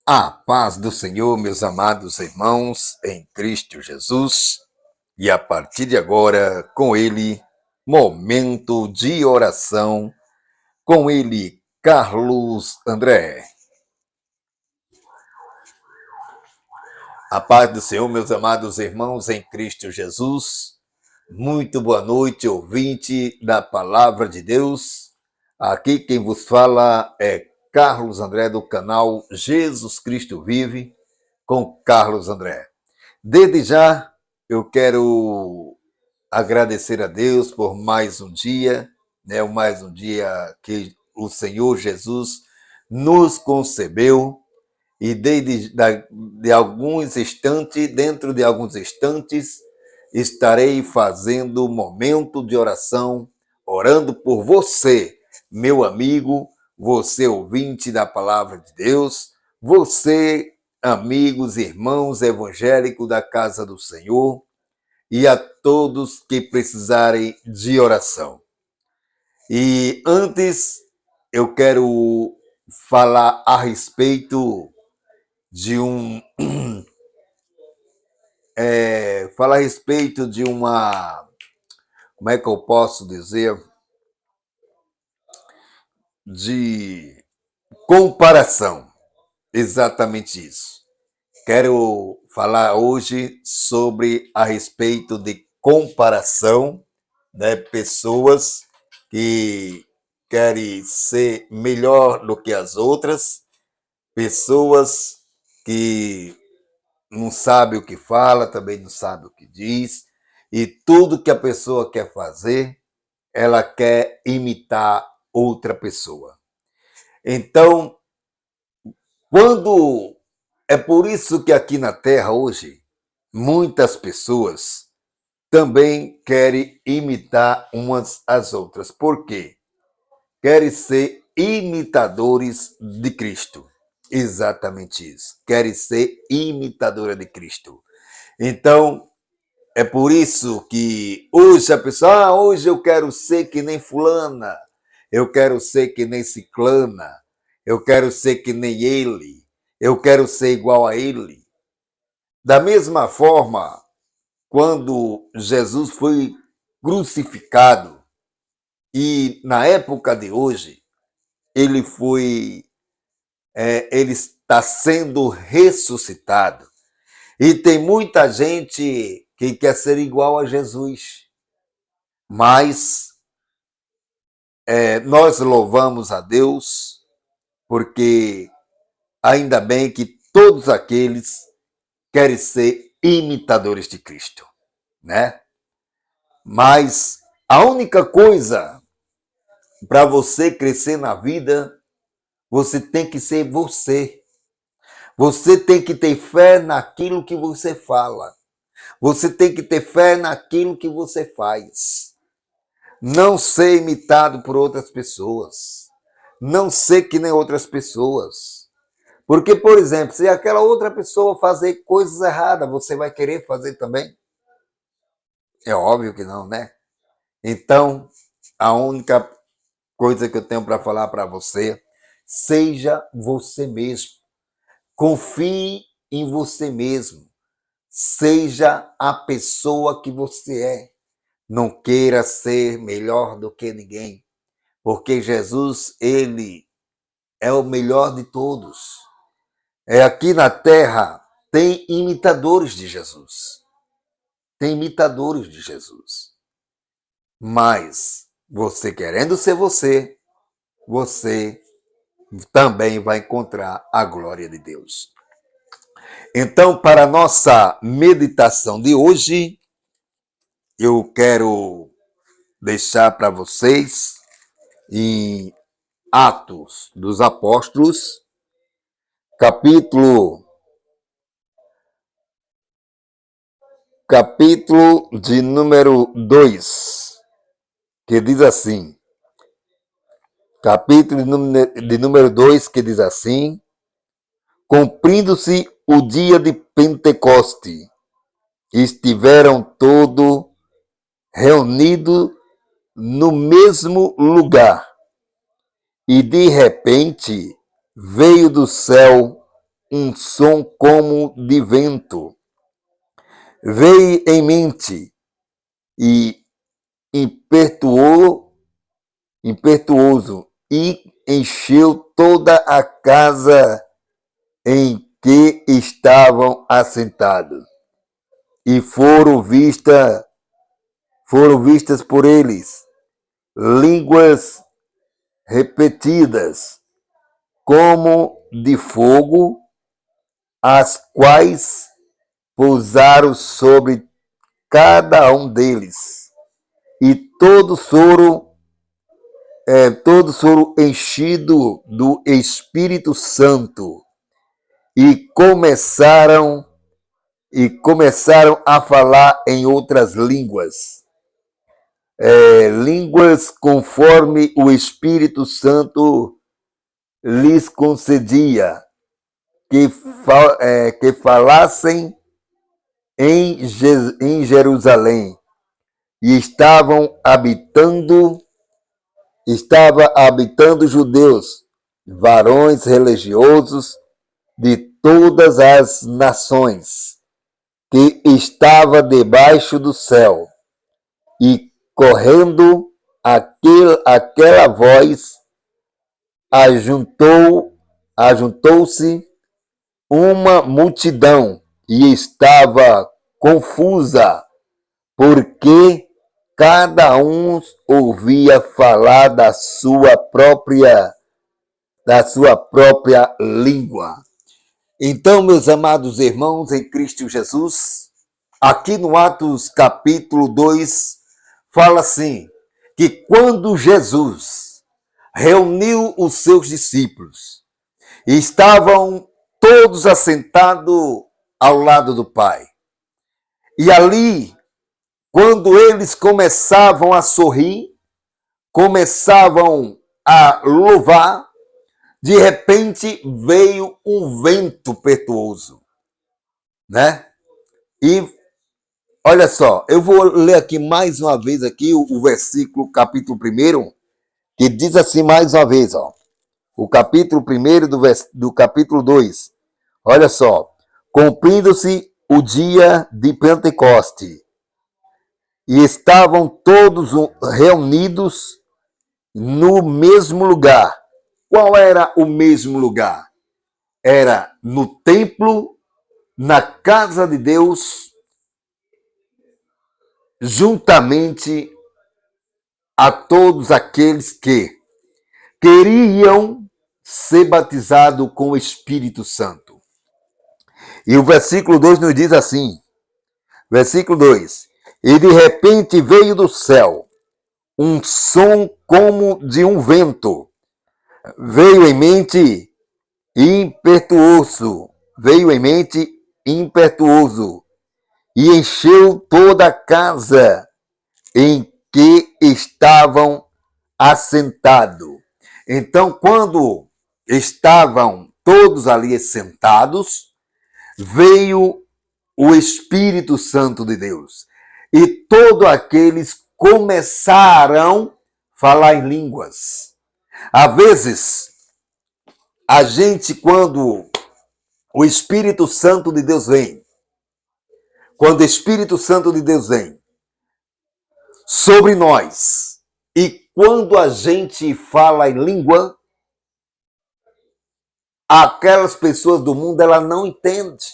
A paz do Senhor, meus amados irmãos, em Cristo Jesus, e a partir de agora, com Ele, momento de oração, com Ele, Carlos André. A paz do Senhor, meus amados irmãos, em Cristo Jesus, muito boa noite, ouvinte da Palavra de Deus. Aqui quem vos fala é Carlos André, do canal Jesus Cristo Vive, com Carlos André. Desde já, eu quero agradecer a Deus por mais um dia, mais um dia que o Senhor Jesus nos concebeu e de alguns instantes, dentro de alguns instantes, estarei fazendo um momento de oração, orando por você, meu amigo, você ouvinte da Palavra de Deus, você amigos, irmãos evangélicos da casa do Senhor e a todos que precisarem de oração. E antes eu quero falar a respeito de uma, como é que eu posso dizer, de comparação. Exatamente isso. Quero falar hoje sobre a respeito de comparação, pessoas que querem ser melhor do que as outras, pessoas que não sabem o que fala, também não sabem o que diz, e tudo que a pessoa quer fazer, ela quer imitar outra pessoa. Então, quando é por isso que aqui na Terra hoje, muitas pessoas também querem imitar umas às outras. Por quê? Querem ser imitadores de Cristo. Exatamente isso. Querem ser imitadora de Cristo. Então, é por isso que hoje a pessoa, hoje eu quero ser que nem fulana, eu quero ser que nem ciclana, eu quero ser que nem ele, eu quero ser igual a ele. Da mesma forma, quando Jesus foi crucificado e na época de hoje ele está sendo ressuscitado e tem muita gente que quer ser igual a Jesus, mas nós louvamos a Deus porque ainda bem que todos aqueles querem ser imitadores de Cristo, né? Mas a única coisa para você crescer na vida, você tem que ser você. Você tem que ter fé naquilo que você fala. Você tem que ter fé naquilo que você faz. Não ser imitado por outras pessoas. Não ser que nem outras pessoas. Porque, por exemplo, se aquela outra pessoa fazer coisas erradas, você vai querer fazer também? É óbvio que não, né? Então, a única coisa que eu tenho para falar para você, seja você mesmo. Confie em você mesmo. Seja a pessoa que você é. Não queira ser melhor do que ninguém, porque Jesus, ele é o melhor de todos. Aqui na Terra tem imitadores de Jesus. Tem imitadores de Jesus. Mas você querendo ser você, você também vai encontrar a glória de Deus. Então, para a nossa meditação de hoje, eu quero deixar para vocês em Atos dos Apóstolos, capítulo de número 2, que diz assim, capítulo de número 2, que diz assim, cumprindo-se o dia de Pentecoste, estiveram todos reunidos no mesmo lugar, e de repente veio do céu um som como de vento. Veio em mente e impetuoso e encheu toda a casa em que estavam assentados. E foram vistas por eles línguas repetidas, como de fogo, as quais pousaram sobre cada um deles. E todos foram enchidos do Espírito Santo e começaram a falar em outras línguas, línguas conforme o Espírito Santo lhes concedia que falassem em Jerusalém. E estava habitando judeus, varões religiosos de todas as nações, que estava debaixo do céu. E correndo aquela voz, ajuntou-se uma multidão e estava confusa, porque cada um ouvia falar da sua própria língua. Então, meus amados irmãos em Cristo Jesus, aqui no Atos capítulo 2, fala assim, que quando Jesus reuniu os seus discípulos, estavam todos assentados ao lado do Pai. E ali, quando eles começavam a sorrir, começavam a louvar, de repente veio um vento impetuoso, né? E olha só, eu vou ler aqui mais uma vez aqui o versículo, capítulo 1, que diz assim mais uma vez, ó. O capítulo 1 do capítulo 2. Olha só. Cumprindo-se o dia de Pentecoste, e estavam todos reunidos no mesmo lugar. Qual era o mesmo lugar? Era no templo, na casa de Deus, juntamente a todos aqueles que queriam ser batizados com o Espírito Santo. E o versículo 2 nos diz assim, versículo 2, e de repente veio do céu um som como de um vento, veio em mente impetuoso, e encheu toda a casa em que estavam assentados. Então, quando estavam todos ali sentados, veio o Espírito Santo de Deus. E todos aqueles começaram a falar em línguas. Às vezes, a gente, quando o Espírito Santo de Deus vem, sobre nós, e quando a gente fala em língua, aquelas pessoas do mundo, ela não entende.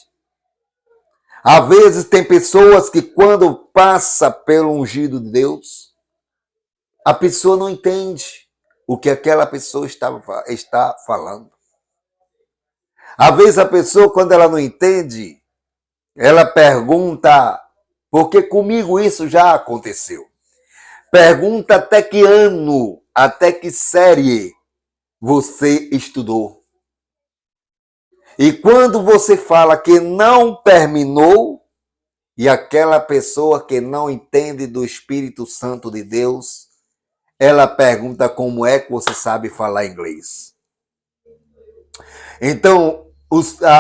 Às vezes tem pessoas que quando passa pelo ungido de Deus, a pessoa não entende o que aquela pessoa está falando. Às vezes a pessoa, quando ela não entende, ela pergunta, porque comigo isso já aconteceu. Pergunta até que ano, até que série você estudou. E quando você fala que não terminou, e aquela pessoa que não entende do Espírito Santo de Deus, ela pergunta como é que você sabe falar inglês. Então,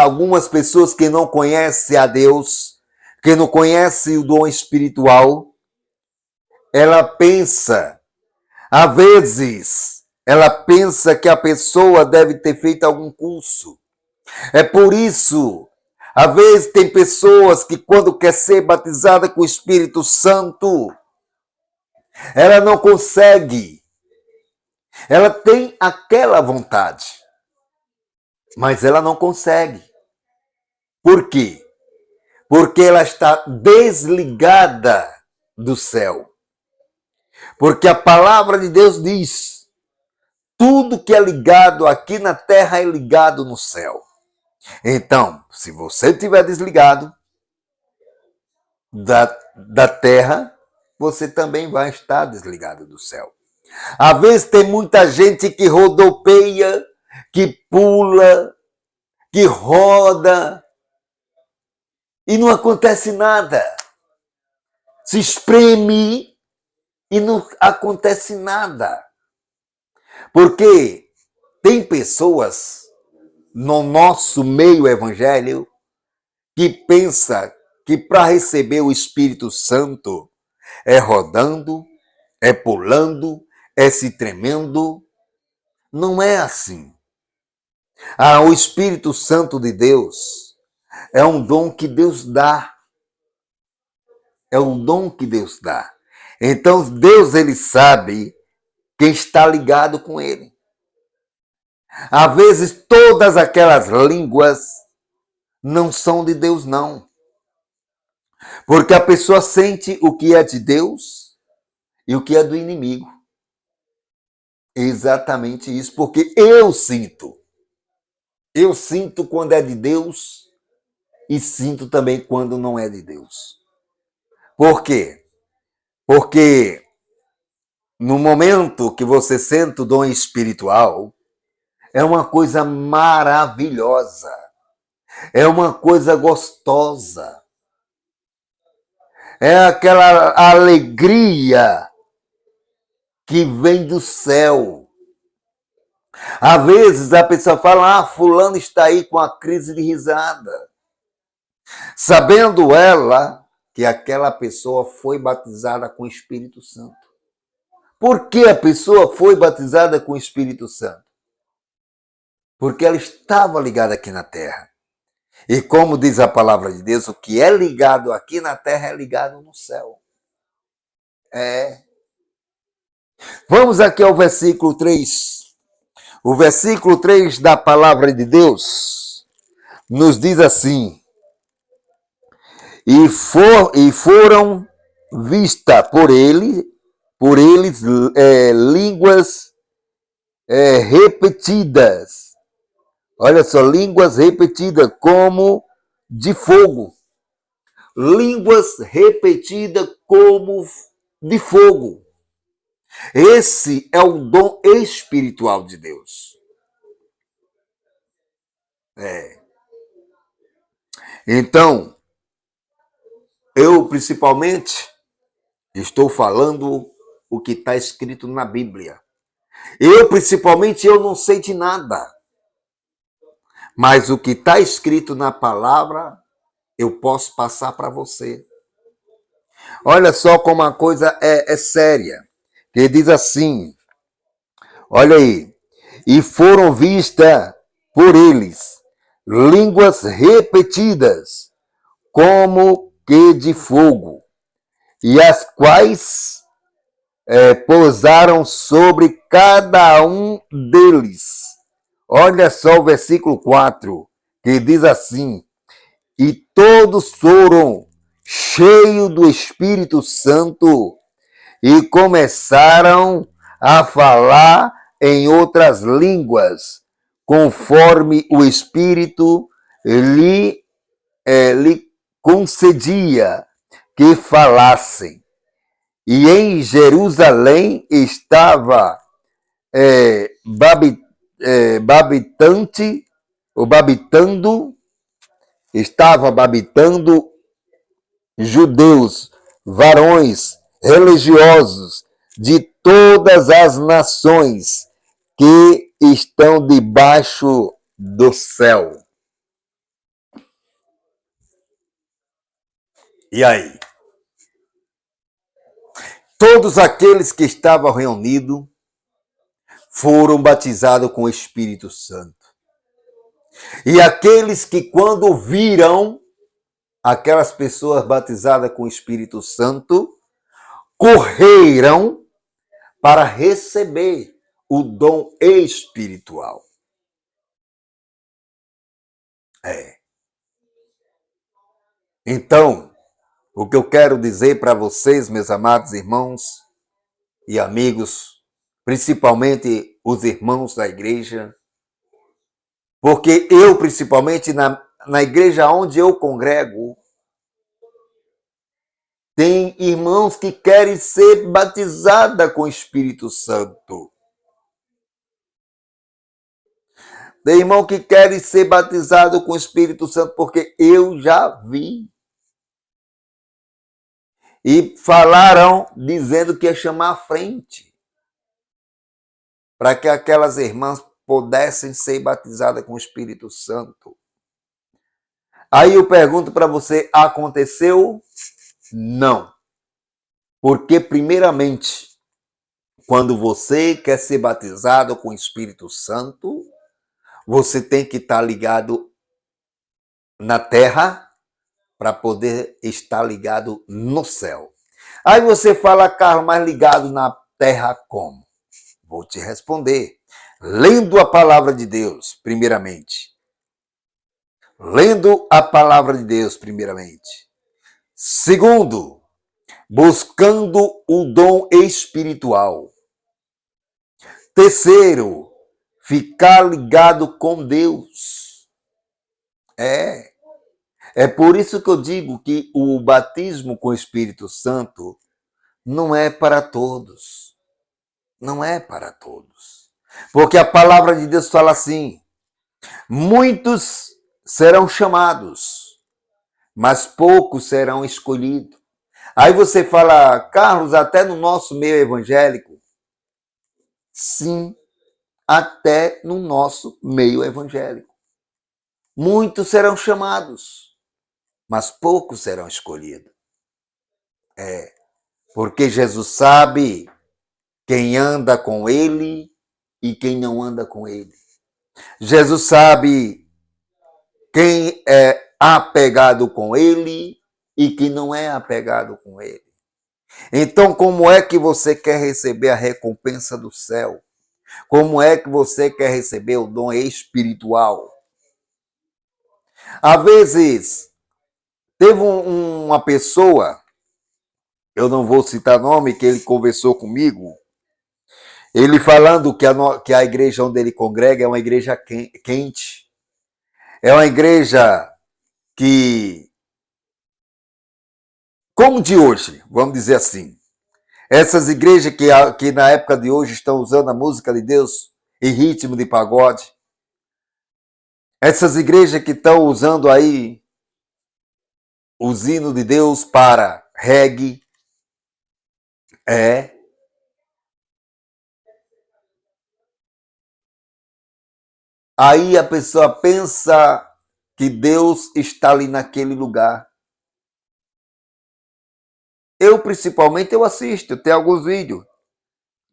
algumas pessoas que não conhecem a Deus, que não conhecem o dom espiritual, ela pensa, às vezes, ela pensa que a pessoa deve ter feito algum curso. É por isso, às vezes tem pessoas que quando quer ser batizada com o Espírito Santo, ela não consegue. Ela tem aquela vontade, mas ela não consegue. Por quê? Porque ela está desligada do céu. Porque a palavra de Deus diz: tudo que é ligado aqui na terra é ligado no céu. Então, se você estiver desligado da terra, você também vai estar desligado do céu. Às vezes tem muita gente que rodopeia, que pula, que roda e não acontece nada. Se espreme e não acontece nada. Porque tem pessoas no nosso meio evangélico que pensa que para receber o Espírito Santo é rodando, é pulando, é se tremendo. Não é assim. O Espírito Santo de Deus é um dom que Deus dá. É um dom que Deus dá. Então Deus, ele sabe quem está ligado com ele. Às vezes todas aquelas línguas não são de Deus, não. Porque a pessoa sente o que é de Deus e o que é do inimigo. Exatamente isso, porque eu sinto. Eu sinto quando é de Deus e sinto também quando não é de Deus. Por quê? Porque no momento que você sente o dom espiritual, é uma coisa maravilhosa. É uma coisa gostosa. É aquela alegria que vem do céu. Às vezes a pessoa fala, fulano está aí com a crise de risada. Sabendo ela que aquela pessoa foi batizada com o Espírito Santo. Por que a pessoa foi batizada com o Espírito Santo? Porque ela estava ligada aqui na terra. E como diz a palavra de Deus, o que é ligado aqui na terra é ligado no céu. Vamos aqui ao versículo 3. O versículo 3 da palavra de Deus nos diz assim: E foram vistas por eles línguas repetidas. Olha só, línguas repetidas como de fogo. Línguas repetidas como de fogo. Esse é o dom espiritual de Deus. Então, eu principalmente estou falando o que está escrito na Bíblia. Eu não sei de nada. Mas o que está escrito na palavra, eu posso passar para você. Olha só como a coisa é séria. Ele diz assim, olha aí, e foram vistas por eles línguas repetidas, como que de fogo, e as quais pousaram sobre cada um deles. Olha só o versículo 4, que diz assim, e todos foram cheios do Espírito Santo e começaram a falar em outras línguas, conforme o Espírito lhe concedia que falassem. E em Jerusalém estava babitando judeus, varões religiosos de todas as nações que estão debaixo do céu. E aí? Todos aqueles que estavam reunidos foram batizados com o Espírito Santo. E aqueles que, quando viram aquelas pessoas batizadas com o Espírito Santo, correram para receber o dom espiritual. Então, o que eu quero dizer para vocês, meus amados irmãos e amigos, principalmente os irmãos da igreja, porque eu, principalmente na igreja onde eu congrego, tem irmãos que querem ser batizados com o Espírito Santo. Tem irmão que querem ser batizado com o Espírito Santo, porque eu já vi. E falaram dizendo que ia chamar à frente, para que aquelas irmãs pudessem ser batizadas com o Espírito Santo. Aí eu pergunto para você, aconteceu? Não. Porque, primeiramente, quando você quer ser batizado com o Espírito Santo, você tem que estar ligado na terra para poder estar ligado no céu. Aí você fala, Carlos, mas ligado na terra como? Vou te responder. Lendo a palavra de Deus, primeiramente. Lendo a palavra de Deus, primeiramente. Segundo, buscando o dom espiritual. Terceiro, ficar ligado com Deus. É por isso que eu digo que o batismo com o Espírito Santo não é para todos. Não é para todos. Porque a palavra de Deus fala assim: muitos serão chamados, mas poucos serão escolhidos. Aí você fala, Carlos, até no nosso meio evangélico? Sim, até no nosso meio evangélico. Muitos serão chamados, mas poucos serão escolhidos. Porque Jesus sabe quem anda com ele e quem não anda com ele. Jesus sabe quem é apegado com ele e quem não é apegado com ele. Então, como é que você quer receber a recompensa do céu? Como é que você quer receber o dom espiritual? Às vezes, teve uma pessoa, eu não vou citar nome, que ele conversou comigo, ele falando que a igreja onde ele congrega é uma igreja quente, é uma igreja que, como de hoje, vamos dizer assim, essas igrejas que na época de hoje estão usando a música de Deus em ritmo de pagode, essas igrejas que estão usando aí os hinos de Deus para reggae, aí a pessoa pensa que Deus está ali naquele lugar. Eu, principalmente, eu assisto. Tem alguns vídeos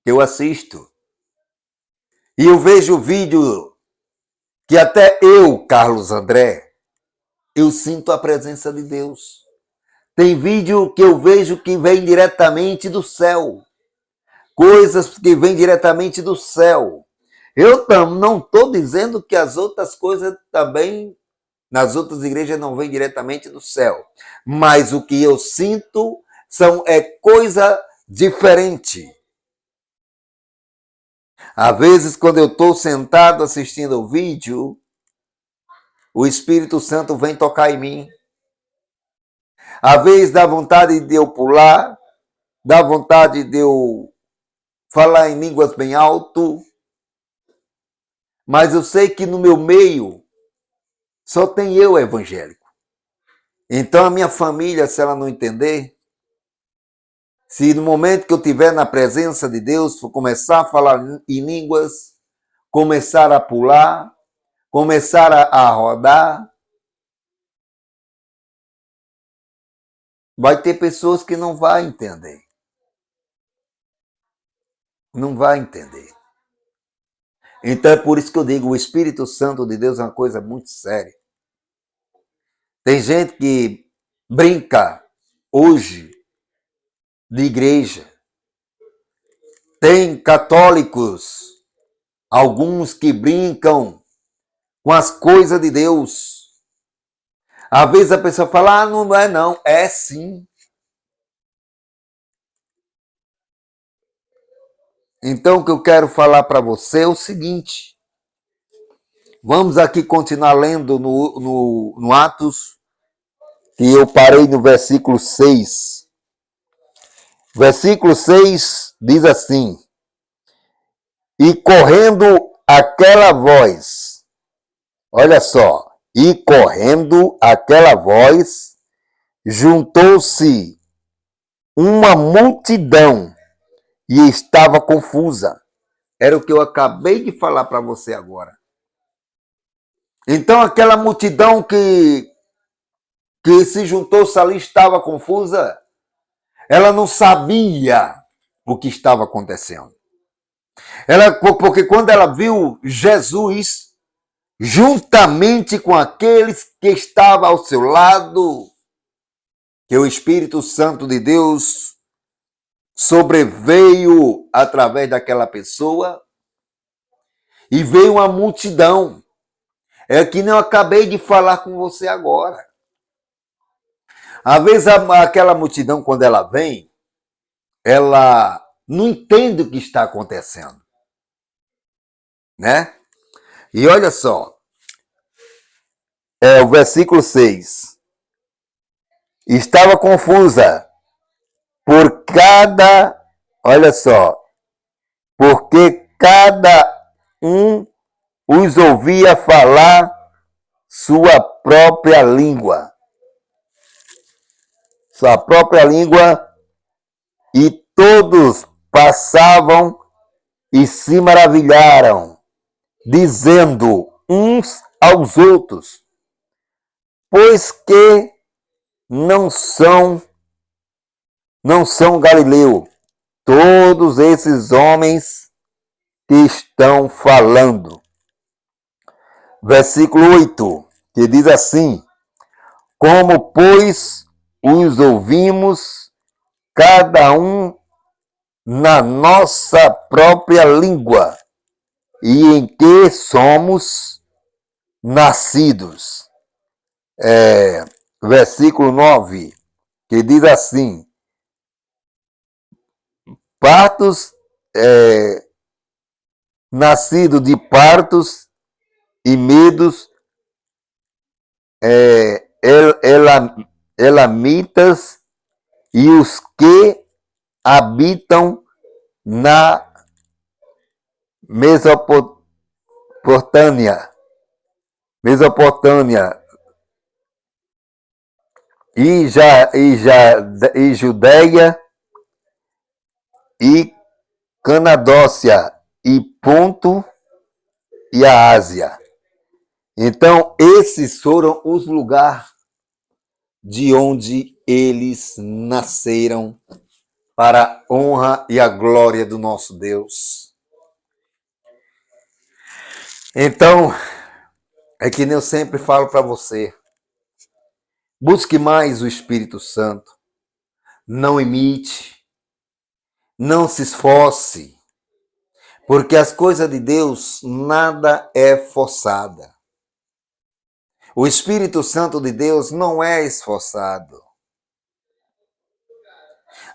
que eu assisto. E eu vejo vídeo que até eu, Carlos André, eu sinto a presença de Deus. Tem vídeo que eu vejo que vem diretamente do céu. Coisas que vêm diretamente do céu. Eu não estou dizendo que as outras coisas também, nas outras igrejas, não vêm diretamente do céu. Mas o que eu sinto é coisa diferente. Às vezes, quando eu estou sentado assistindo o vídeo, o Espírito Santo vem tocar em mim. Às vezes dá vontade de eu pular, dá vontade de eu falar em línguas bem alto, mas eu sei que no meu meio só tem eu evangélico. Então a minha família, se ela não entender, se no momento que eu estiver na presença de Deus, for começar a falar em línguas, começar a pular, começar a rodar, vai ter pessoas que não vão entender. Não vai entender. Então é por isso que eu digo, o Espírito Santo de Deus é uma coisa muito séria. Tem gente que brinca hoje de igreja. Tem católicos, alguns que brincam com as coisas de Deus. Às vezes a pessoa fala, não é não. É sim. Então o que eu quero falar para você é o seguinte. Vamos aqui continuar lendo no Atos, que eu parei no versículo 6. Versículo 6 diz assim: E correndo aquela voz, olha só, e correndo aquela voz, juntou-se uma multidão e estava confusa. Era o que eu acabei de falar para você agora. Então aquela multidão que se juntou-se ali estava confusa. Ela não sabia o que estava acontecendo. Porque quando ela viu Jesus juntamente com aqueles que estavam ao seu lado, que o Espírito Santo de Deus sobreveio através daquela pessoa e veio uma multidão. É que nem eu acabei de falar com você agora. Às vezes aquela multidão, quando ela vem, ela não entende o que está acontecendo, né? E olha só, o versículo 6. Estava confusa olha só, porque cada um os ouvia falar sua própria língua. Sua própria língua, e todos passavam e se maravilharam, dizendo uns aos outros, pois que não são galileu todos esses homens que estão falando. Versículo 8, que diz assim: Como, pois, os ouvimos, cada um na nossa própria língua, e em que somos nascidos. Versículo 9, que diz assim: Partos, nascido de partos e medos, elamitas, e os que habitam na Mesopotâmia, e Judéia, e Canadócia, e Ponto, e a Ásia. Então, esses foram os lugares de onde eles nasceram, para a honra e a glória do nosso Deus. Então, é que nem eu sempre falo para você, busque mais o Espírito Santo, não imite, não se esforce, porque as coisas de Deus nada é forçada. O Espírito Santo de Deus não é esforçado.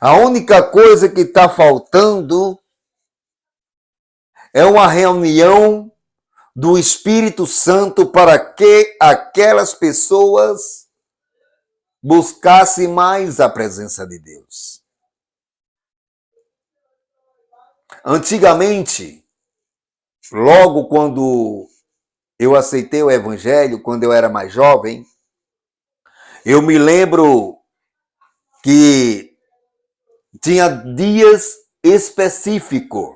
A única coisa que está faltando é uma reunião do Espírito Santo para que aquelas pessoas buscassem mais a presença de Deus. Antigamente, logo quando eu aceitei o Evangelho, quando eu era mais jovem, eu me lembro que tinha dias específicos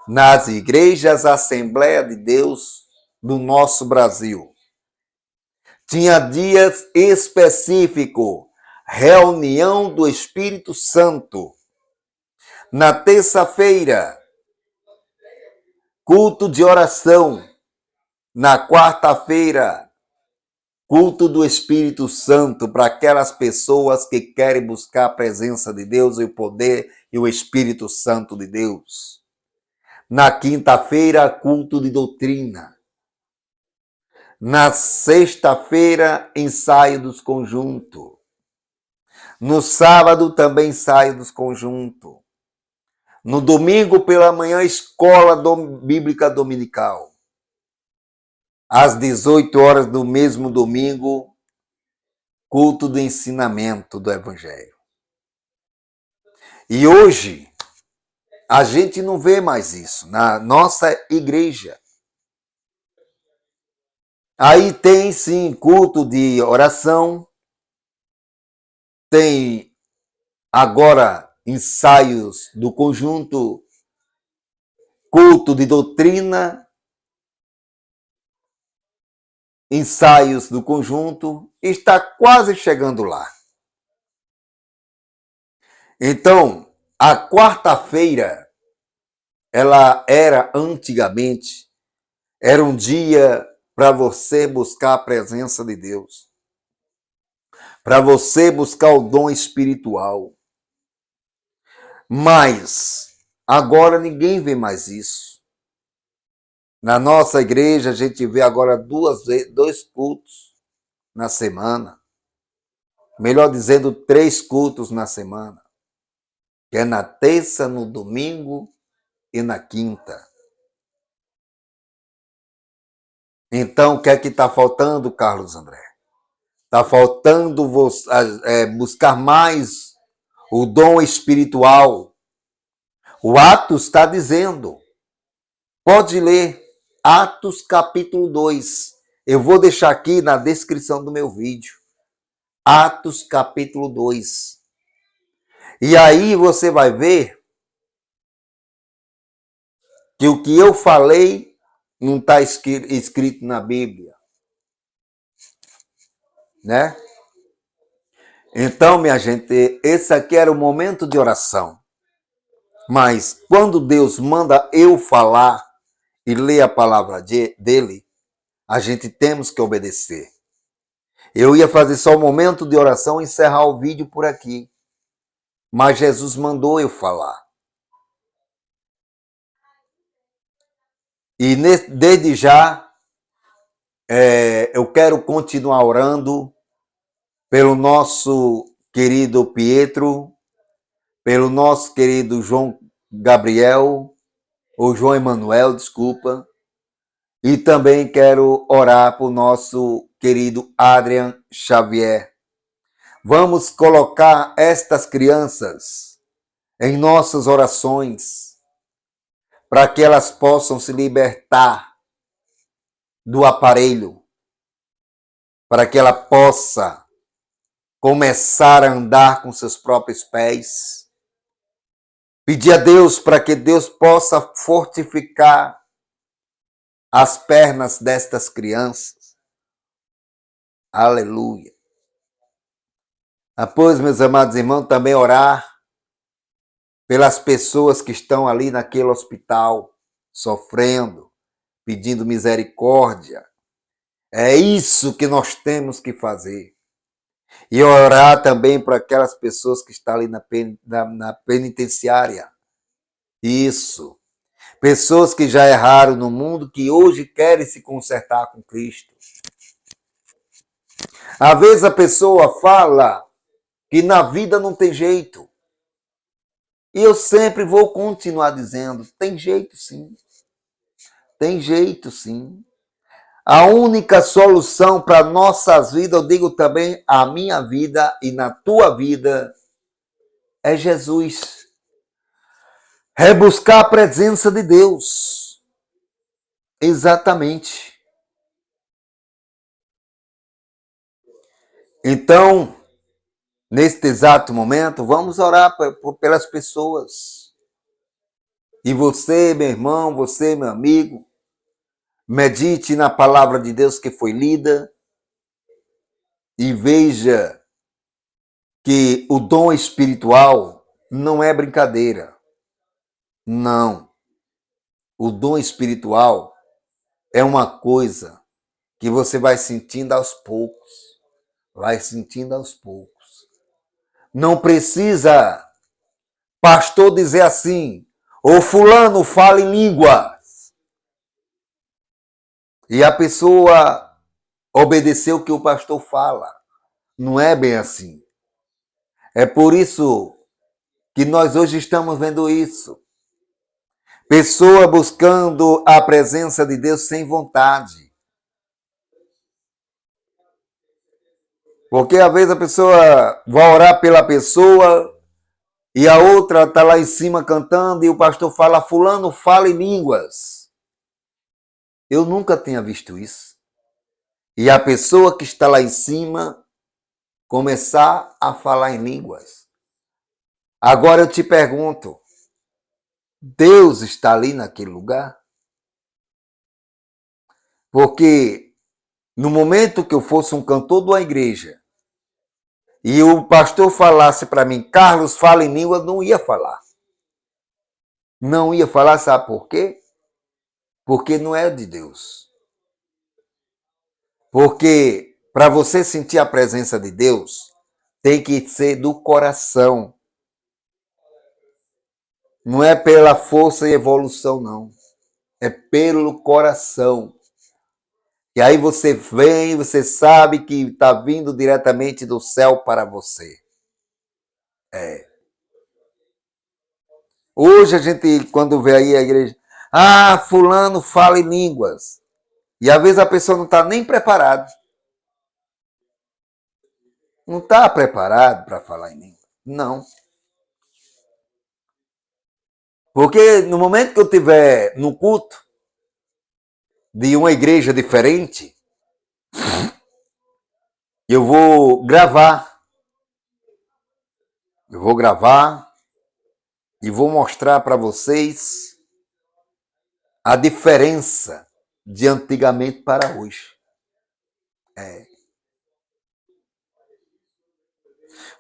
nas igrejas Assembleia de Deus do nosso Brasil. Tinha dias específicos, reunião do Espírito Santo. Na terça-feira, culto de oração. Na quarta-feira, culto do Espírito Santo para aquelas pessoas que querem buscar a presença de Deus e o poder e o Espírito Santo de Deus. Na quinta-feira, culto de doutrina. Na sexta-feira, ensaio dos conjuntos. No sábado, também ensaio dos conjuntos. No domingo pela manhã, escola bíblica dominical. Às 18 horas do mesmo domingo, culto do ensinamento do Evangelho. E hoje, a gente não vê mais isso na nossa igreja. Aí tem, sim, culto de oração, tem agora ensaios do conjunto, culto de doutrina, ensaios do conjunto, está quase chegando lá. Então, a quarta-feira, ela era antigamente, era um dia para você buscar a presença de Deus, para você buscar o dom espiritual. Mas agora ninguém vê mais isso. Na nossa igreja, a gente vê agora dois cultos na semana. Melhor dizendo, 3 cultos na semana. Que é na terça, no domingo e na quinta. Então, o que é que está faltando, Carlos André? Está faltando buscar mais o dom espiritual. O Atos está dizendo. Pode ler Atos capítulo 2. Eu vou deixar aqui na descrição do meu vídeo. Atos capítulo 2. E aí você vai ver que o que eu falei não está escrito na Bíblia. Né? Então, minha gente, esse aqui era o momento de oração. Mas quando Deus manda eu falar e ler a palavra dele, a gente temos que obedecer. Eu ia fazer só um momento de oração e encerrar o vídeo por aqui. Mas Jesus mandou eu falar. E desde já, eu quero continuar orando pelo nosso querido Pietro, pelo nosso querido João Gabriel, ou João Emanuel, desculpa. E também quero orar por nosso querido Adrian Xavier. Vamos colocar estas crianças em nossas orações, para que elas possam se libertar do aparelho, para que ela possa começar a andar com seus próprios pés. Pedir a Deus para que Deus possa fortificar as pernas destas crianças. Aleluia. Após, meus amados irmãos, também orar pelas pessoas que estão ali naquele hospital, sofrendo, pedindo misericórdia. É isso que nós temos que fazer. E orar também para aquelas pessoas que estão ali na penitenciária. Isso. Pessoas que já erraram no mundo, que hoje querem se consertar com Cristo. Às vezes a pessoa fala que na vida não tem jeito. E eu sempre vou continuar dizendo, tem jeito sim. Tem jeito sim. A única solução para nossas vidas, eu digo também, a minha vida e na tua vida, é Jesus. É buscar a presença de Deus. Exatamente. Então, neste exato momento, vamos orar pelas pessoas. E você, meu irmão, você, meu amigo, medite na palavra de Deus que foi lida e veja que o dom espiritual não é brincadeira. Não. O dom espiritual é uma coisa que você vai sentindo aos poucos. Vai sentindo aos poucos. Não precisa pastor dizer assim, ô fulano fala em línguas. E a pessoa obedeceu o que o pastor fala. Não é bem assim. É por isso que nós hoje estamos vendo isso. Pessoa buscando a presença de Deus sem vontade. Porque às vezes a pessoa vai orar pela pessoa e a outra está lá em cima cantando e o pastor fala, fulano fala em línguas. Eu nunca tinha visto isso. E a pessoa que está lá em cima começar a falar em línguas. Agora eu te pergunto, Deus está ali naquele lugar? Porque no momento que eu fosse um cantor de uma igreja e o pastor falasse para mim, Carlos, fala em língua, não ia falar. Não ia falar, sabe por quê? Porque não é de Deus. Porque para você sentir a presença de Deus, tem que ser do coração. Não é pela força e evolução, não. É pelo coração. E aí você vem, você sabe que está vindo diretamente do céu para você. Hoje a gente, quando vê aí a igreja, fulano fala em línguas. E às vezes a pessoa não está nem preparada. Não está preparado para falar em língua. Não. Porque no momento que eu estiver no culto de uma igreja diferente, eu vou gravar. Eu vou gravar e vou mostrar para vocês a diferença de antigamente para hoje.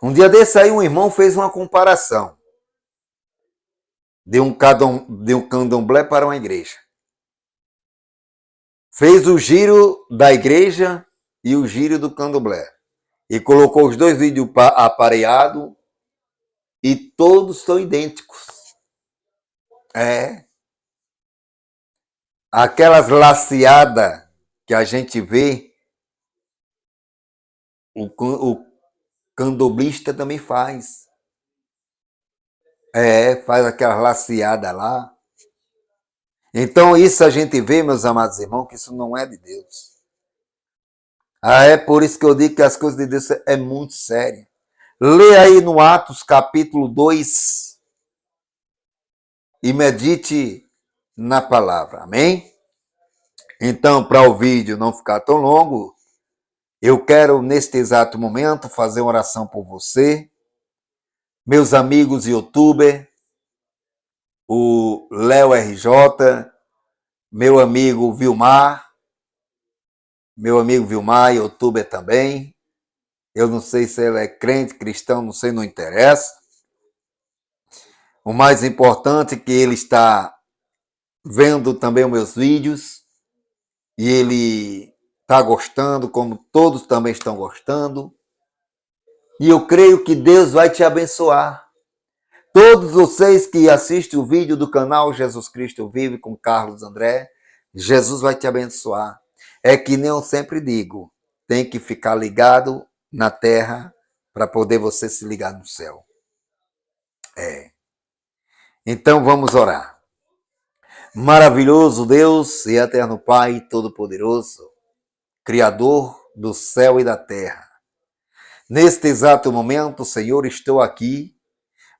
Um dia desse aí um irmão fez uma comparação de um candomblé para uma igreja. Fez o giro da igreja e o giro do candomblé. E colocou os dois vídeos aparelhados e todos são idênticos. Aquelas laceadas que a gente vê, o candomblista também faz. Faz aquelas laceadas lá. Então isso a gente vê, meus amados irmãos, que isso não é de Deus. É por isso que eu digo que as coisas de Deus é muito sério. Lê aí no Atos capítulo 2 e medite na palavra. Amém? Então, para o vídeo não ficar tão longo, eu quero neste exato momento fazer uma oração por você, meus amigos youtuber, o Léo RJ, meu amigo Vilmar, youtuber também. Eu não sei se ele é crente, cristão, não sei, não interessa. O mais importante é que ele está vendo também os meus vídeos e ele está gostando, como todos também estão gostando. E eu creio que Deus vai te abençoar. Todos vocês que assistem o vídeo do canal Jesus Cristo Vive com Carlos André, Jesus vai te abençoar. É que nem eu sempre digo, tem que ficar ligado na terra para poder você se ligar no céu. Então vamos orar. Maravilhoso Deus e eterno Pai Todo-Poderoso, Criador do céu e da terra. Neste exato momento, Senhor, estou aqui.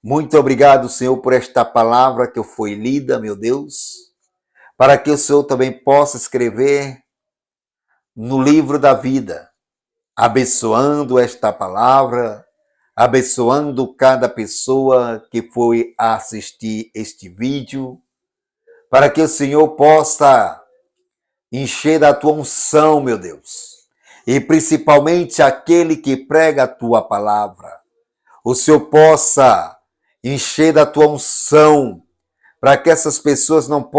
Muito obrigado, Senhor, por esta palavra que foi lida, meu Deus, para que o Senhor também possa escrever no livro da vida, abençoando esta palavra, abençoando cada pessoa que foi assistir este vídeo, para que o Senhor possa encher da tua unção, meu Deus, e principalmente aquele que prega a tua palavra. O Senhor possa encher da tua unção, para que essas pessoas não possam